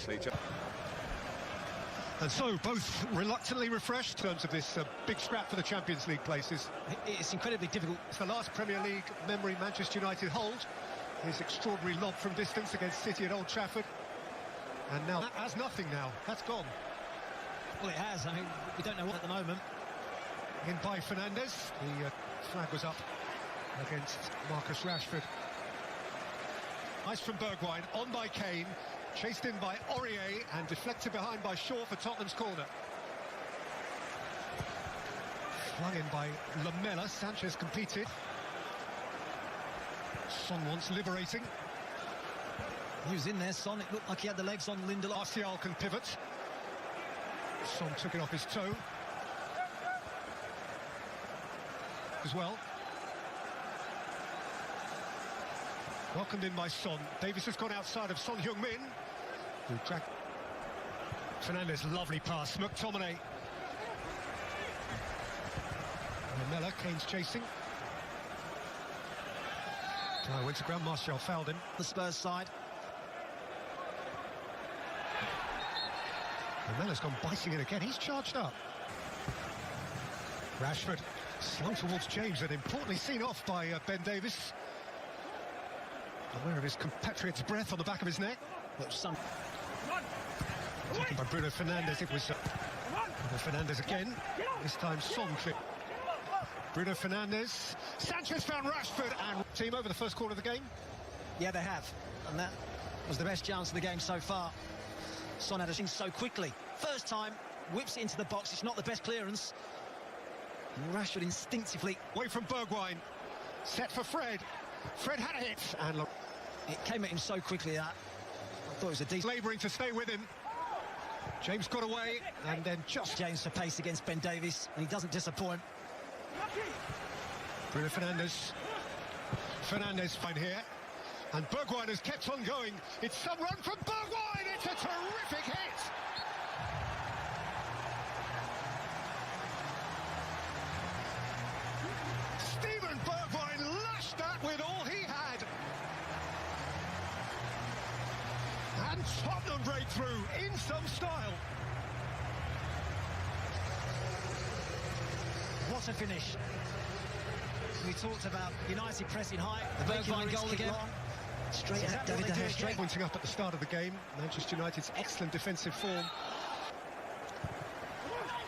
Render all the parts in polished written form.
actually. And so, both reluctantly refreshed in terms of this big scrap for the Champions League places. It's incredibly difficult. It's the last Premier League memory Manchester United hold. His extraordinary lob from distance against City at Old Trafford. And now, that has nothing now. That's gone. Well, it has. I mean, we don't know what at the moment. In by Fernandes. The flag was up against Marcus Rashford. Nice from Bergwijn, on by Kane. Chased in by Aurier and deflected behind by Shaw for Tottenham's corner. Flung in by Lamela. Sanchez competed. Son wants liberating. He was in there, Son. It looked like he had the legs on Lindelof. Martial can pivot. Son took it off his toe. As well. Welcomed in by Son. Davis has gone outside of Son Heung-min. Who tracked Fernandes, lovely pass. McTominay. Lamela, Kane's chasing. Went to ground, Martial fouled him. The Spurs side. Lamela's gone biting it again. He's charged up. Rashford slung towards James and importantly seen off by Ben Davis. Aware of his compatriot's breath on the back of his neck. Taken by Bruno Fernandes. It was Bruno Fernandes again. This time Son clip. Bruno Fernandes. Sanchez found Rashford and team over the first quarter of the game. Yeah, they have. And that was the best chance of the game so far. Son had a thing so quickly. First time, whips it into the box. It's not the best clearance. And Rashford instinctively. Away from Bergwijn. Set for Fred. Fred had a hit. And look. It came at him so quickly that I thought it was a decent. Labouring to stay with him. James got away and then just. James for pace against Ben Davis. And he doesn't disappoint. Bruno Fernandes. Fernandes fine here. And Bergwijn has kept on going. It's some run from Bergwijn. It's a terrific hit. Steven Bergwijn lashed that with all he had. And Tottenham break through in some style. What a finish. We talked about United pressing high. The Bergwijn goal again. Straight at David De Gea. Straight pointing up at the start of the game. Manchester United's excellent defensive form.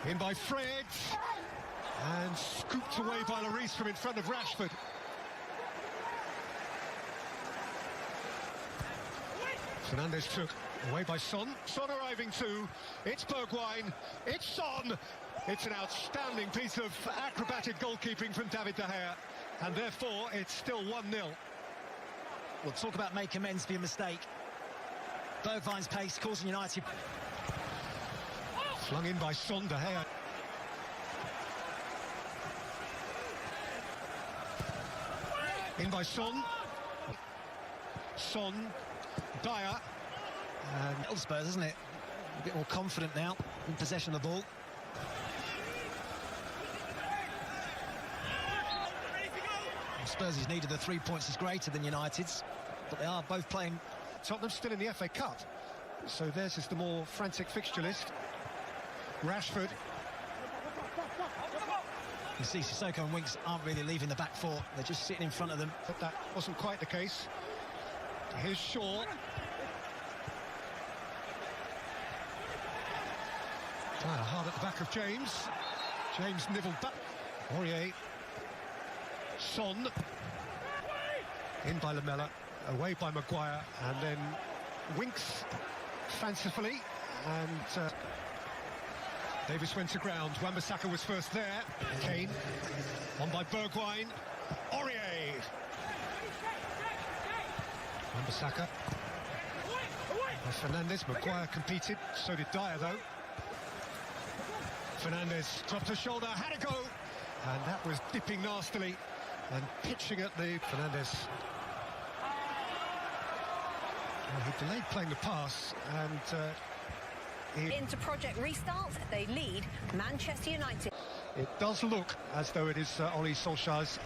In by Fred. And scooped away by Lloris from in front of Rashford. Fernandes took away by Son. Son arriving too. It's Bergwijn. It's Son. It's an outstanding piece of acrobatic goalkeeping from David De Gea. And therefore, it's still 1-0. We'll talk about make amends for your mistake. Bergwijn's pace causing United. Flung in by Son. De Gea. In by Son. Son. Dyer. And Spurs, isn't it? A bit more confident now in possession of the ball. Spurs' need of the 3 points is greater than United's, but they are both playing. Tottenham still in the FA Cup, so theirs is the more frantic fixture list. Rashford. You see Sissoko and Winks aren't really leaving the back four, they're just sitting in front of them. But that wasn't quite the case. Here's Shaw. Hard at the back of James. James nibbled back. Aurier. Son. In by Lamela. Away by Maguire. And then Winks fancifully. And Davis went to ground. Wan-Bissaka was first there. Kane. On by Bergwijn. Aurier. Wan-Bissaka. Fernandes. Maguire competed. So did Dyer though. Fernandes dropped a shoulder, had a go, and that was dipping nastily and pitching at the Fernandes. Well, he delayed playing the pass, and into Project Restart, they lead Manchester United. It does look as though it is Ole Solskjaer's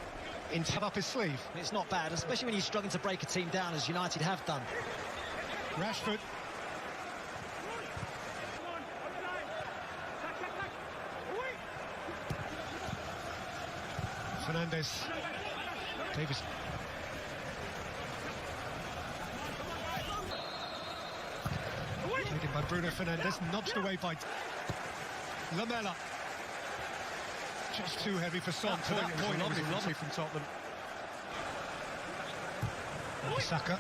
intent up his sleeve. It's not bad, especially when you're struggling to break a team down, as United have done. Rashford. Fernandes. Davis. Taken by Bruno Fernandes, nudged away by Lamela. Just too heavy for Son to that point. Lovely from Tottenham. Saka,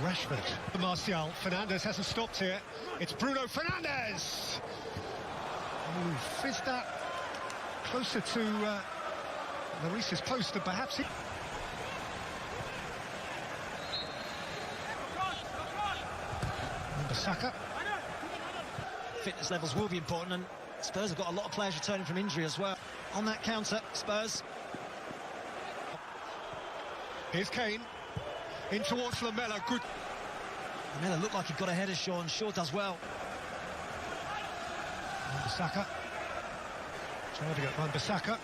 Rashford, Martial. Fernandes hasn't stopped here. It's Bruno Fernandes. Oh, fizzed that closer to Lloris's post than perhaps he. Saka. Fitness levels will be important, and Spurs have got a lot of players returning from injury as well. On that counter, Spurs. Here's Kane. In towards Lamela. Good. Lamela looked like he got ahead of Shaw, and Shaw does well. Saka. Trying to get Wan-Bissaka.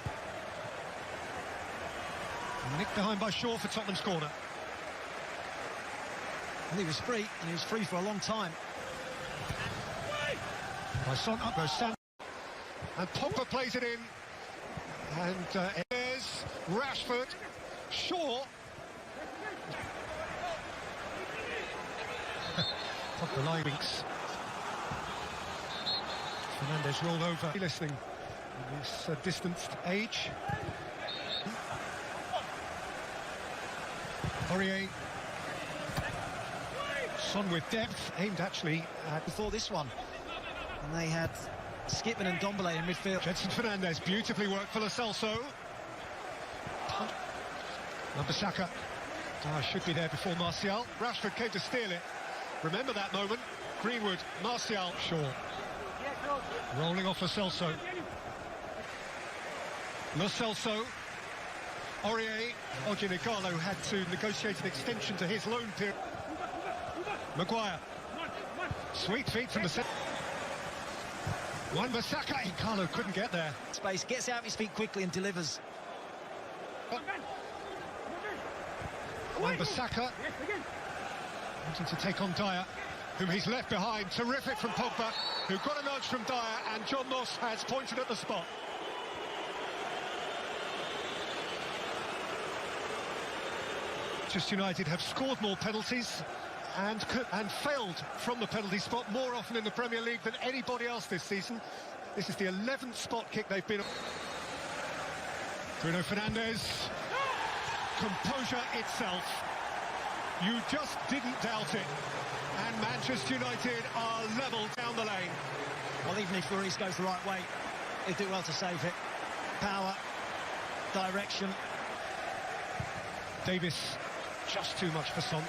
Nicked behind by Shaw for Tottenham's corner. And he was free, and he was free for a long time. By Son, up goes San. And Pogba plays it in. And there's Rashford. Shaw. Pogba line winks. Fernandes rolled over. Listening in this distanced age. Aurier. Son with depth, aimed actually at... Before this one. And they had Skipman and Dombele in midfield. Jedson Fernandes, beautifully worked for Lo Celso. Wan-Bissaka. Should be there before Martial. Rashford came to steal it. Remember that moment. Greenwood, Martial, Shaw. Rolling off Lo Celso. Lo Celso. Aurier. Nicolo had to negotiate an extension to his loan period. Maguire. Sweet feet from the centre. Wan-Bissaka. Nicolo couldn't get there. Space, gets out of his feet quickly and delivers. Wan-Bissaka. Wanting to take on Dyer, whom he's left behind. Terrific from Pogba, who got a nudge from Dyer, and John Moss has pointed at the spot. Manchester United have scored more penalties and failed from the penalty spot more often in the Premier League than anybody else this season. This is the 11th spot kick they've been. Bruno Fernandes. Composure itself. You just didn't doubt it. And Manchester United are level down the lane. Well, even if Lloris goes the right way, they do well to save it. Power, direction. Davis, just too much for Son.